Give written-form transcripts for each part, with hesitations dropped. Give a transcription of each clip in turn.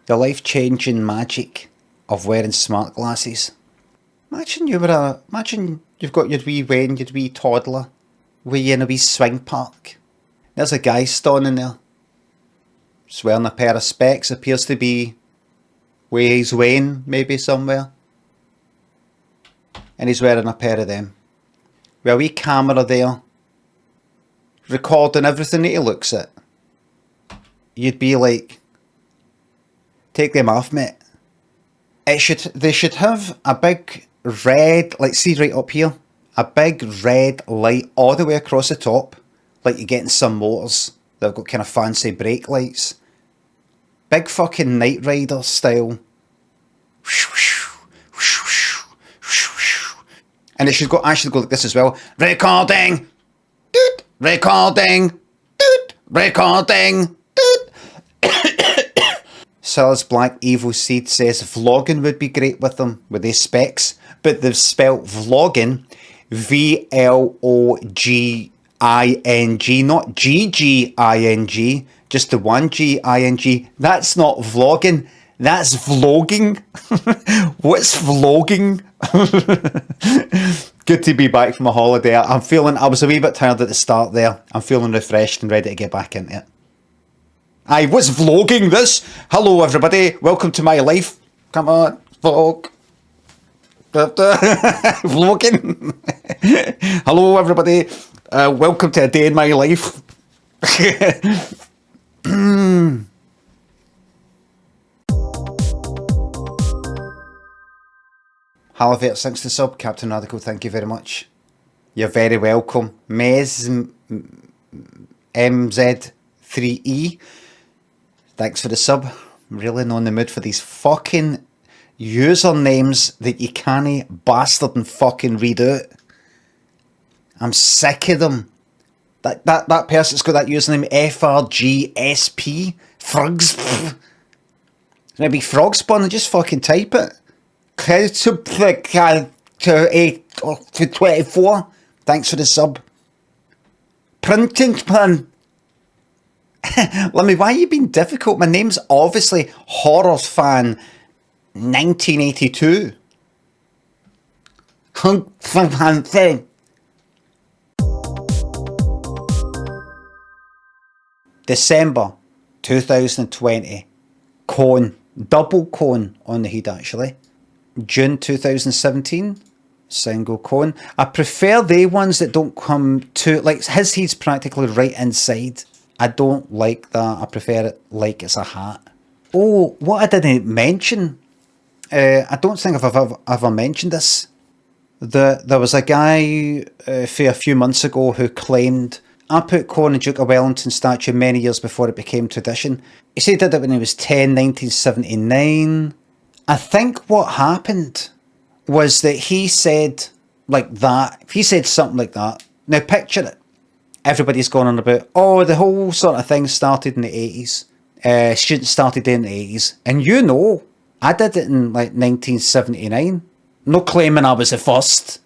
The life-changing magic of wearing smart glasses. Imagine you've got your wee Wayne, your wee toddler, with you in a wee swing park. There's a guy standing there. He's wearing a pair of specs, appears to be where he's Wayne, maybe somewhere. And he's wearing a pair of them. With a wee camera there, recording everything that he looks at. You'd be like, take them off, mate. They should have a big red, like see right up here, a big red light all the way across the top, like you get in some motors that have got kind of fancy brake lights. Big fucking Knight Rider style. And it should go like this as well. Recording! Doot! Recording! Doot! Recording! Silas Black Evil Seed says vlogging would be great with them, with these specs, but they've spelt vlogging V-L-O-G-I-N-G, not G-G-I-N-G, just the one G-I-N-G. That's not vlogging, that's vlogging. What's vlogging? Good to be back from a holiday. I was a wee bit tired at the start there. I'm feeling refreshed and ready to get back into it. I was vlogging this. Hello everybody, welcome to my life. Come on, vlog. Vlogging. Hello everybody, welcome to a day in my life. Halivate, thanks to sub. Captain Radical, thank you very much. You're very welcome. MZ3E, thanks for the sub. I'm really not in the mood for these fucking usernames that you can't bastard and fucking read out. I'm sick of them. That person's got that username FRGSP. Frogs. Maybe frog spawn and just fucking type it. To 24. Thanks for the sub. Printing plan. Limmy, why are you being difficult? My name's obviously Horror Fan 1982. December 2020. Cone. Double cone on the head actually. June 2017. Single cone. I prefer the ones that don't come to, like his head's practically right inside. I don't like that. I prefer it like it's a hat. Oh, what I didn't mention. I don't think I've ever mentioned this. There was a guy a few months ago who claimed, I put Corn and Duke of Wellington statue many years before it became tradition. He said he did it when he was 10, 1979. I think what happened was that he said like that. He said something like that. Now picture it. Everybody's gone on about, oh, the whole sort of thing started in the 80s. Students started in the 80s. And you know, I did it in like 1979. No claiming I was the first.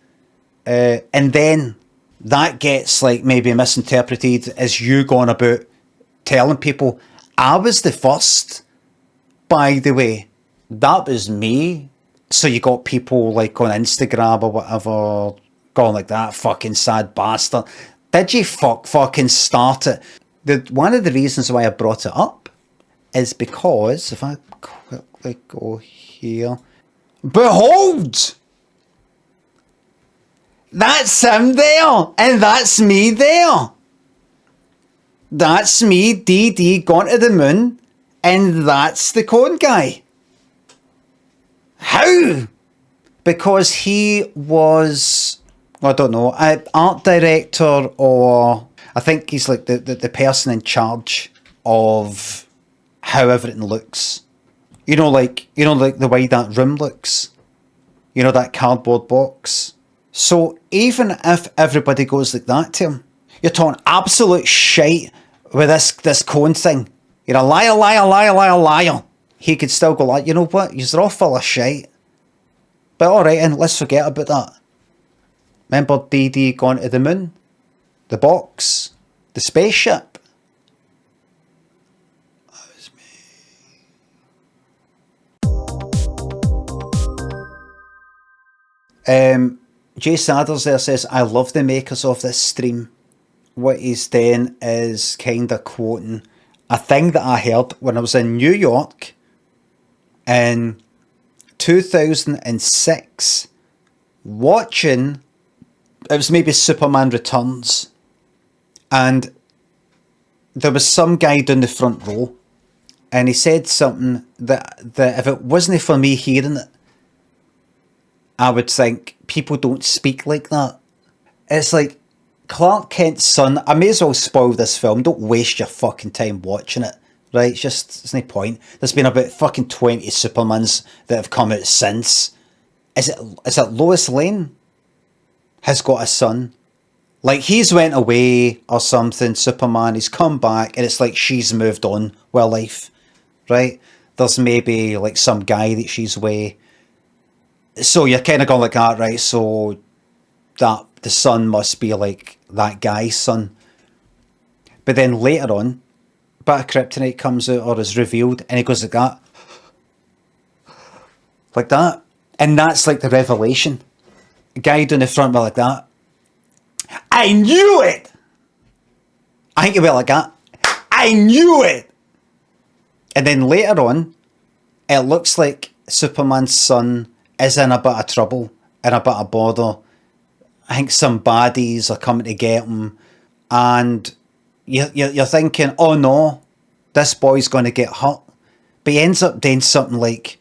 And then that gets like maybe misinterpreted as you going about telling people, I was the first, by the way. That was me. So you got people like on Instagram or whatever going like that, fucking sad bastard. Did you fucking start it? One of the reasons why I brought it up is because, if I quickly go here, behold! That's him there, and that's me there. That's me, DD, gone to the moon, and that's the cone guy. How? Because he was, I don't know, an art director, or I think he's like the person in charge of how everything looks. You know, like the way that room looks. You know, that cardboard box. So even if everybody goes like that to him, you're talking absolute shite with this cone thing. You're a liar, liar, liar, liar, liar. He could still go like, you know what, you're all full of shite. But alright, and let's forget about that. Remember DD going to the moon? The box? The spaceship? That was me. Jay Sadders there says, I love the makers of this stream. What he's doing is kind of quoting a thing that I heard when I was in New York in 2006 watching, it was maybe Superman Returns, and there was some guy down the front row, and he said something that if it wasn't for me hearing it, I would think people don't speak like that. It's like, Clark Kent's son, I may as well spoil this film. Don't waste your fucking time watching it. Right? There's no point. There's been about fucking 20 Supermans that have come out since. Is it Lois Lane has got a son? Like, he's went away or something, Superman, he's come back, and it's like she's moved on with life. Right? There's maybe like some guy that she's with. So you're kind of going like that, right? So that the son must be like that guy's son. But then later on, a bit of kryptonite comes out or is revealed, and he goes like that. Like that. And that's like the revelation. A guy down the front went like that. I knew it! I think he went like that. I knew it! And then later on, it looks like Superman's son is in a bit of trouble, in a bit of bother. I think some baddies are coming to get him, and you're thinking, oh no, this boy's going to get hurt. But he ends up doing something like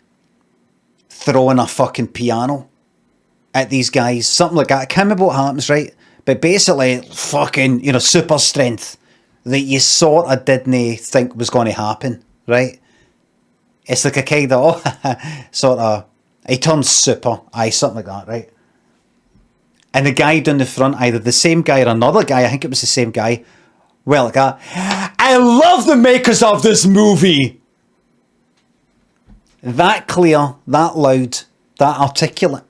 throwing a fucking piano at these guys, something like that. I can't remember what happens, right? But basically, fucking, super strength that you sort of didn't think was going to happen, right? It's like a kind of, sort of, he turns super, something like that, right? And the guy down the front, either the same guy or another guy, I think it was the same guy, well, like that, I love the makers of this movie! That clear, that loud, that articulate.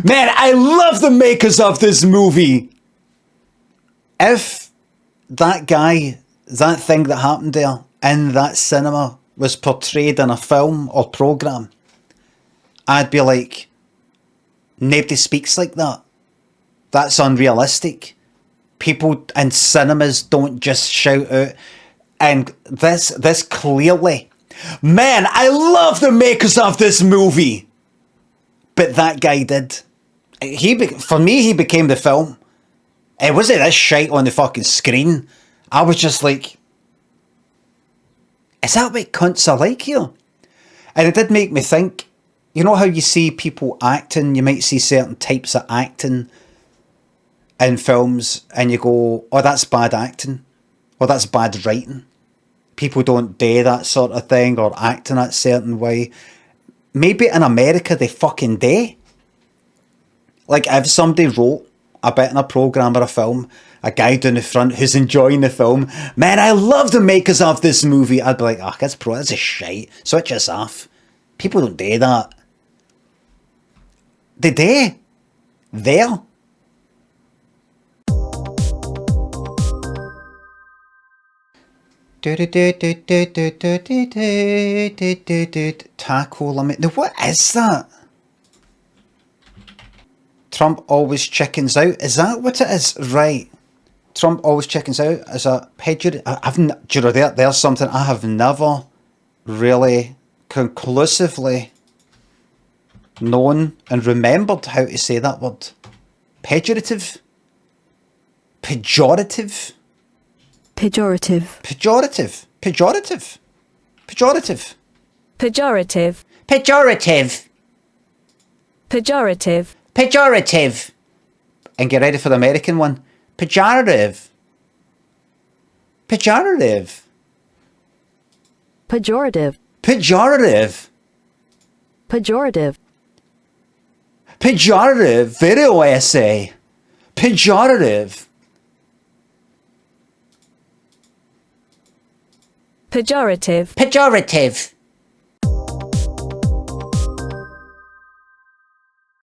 Man, I love the makers of this movie! If that guy, that thing that happened there in that cinema was portrayed in a film or programme, I'd be like, nobody speaks like that. That's unrealistic. People in cinemas don't just shout out. And this clearly, man, I love the makers of this movie. But that guy did. For me, he became the film. It wasn't this shite on the fucking screen. I was just like, is that what cunts are like here? And it did make me think, you know how you see people acting, you might see certain types of acting in films, and you go, oh, that's bad acting, or that's bad writing. People don't do that sort of thing, or act in that certain way. Maybe in America they fucking do. Like, if somebody wrote a bit in a programme or a film, a guy down the front who's enjoying the film, man, I love the makers of this movie, I'd be like, oh, that's a shite, switch us off. People don't do that. They do. There. Taco limit. Now, what is that? Trump always chickens out. Is that what it is? Right. Trump always chickens out as a pejorative. There's something I have never really conclusively known and remembered how to say that word. Pejorative. Pejorative. Pejorative. Pejorative. Pejorative. Pejorative. Pejorative. Pejorative. Pejorative. Pejorative. And get ready for the American one. Pejorative. Pejorative. Pejorative. Pejorative. Pejorative. Pejorative. Video essay. Pejorative. Pejorative. Pejorative.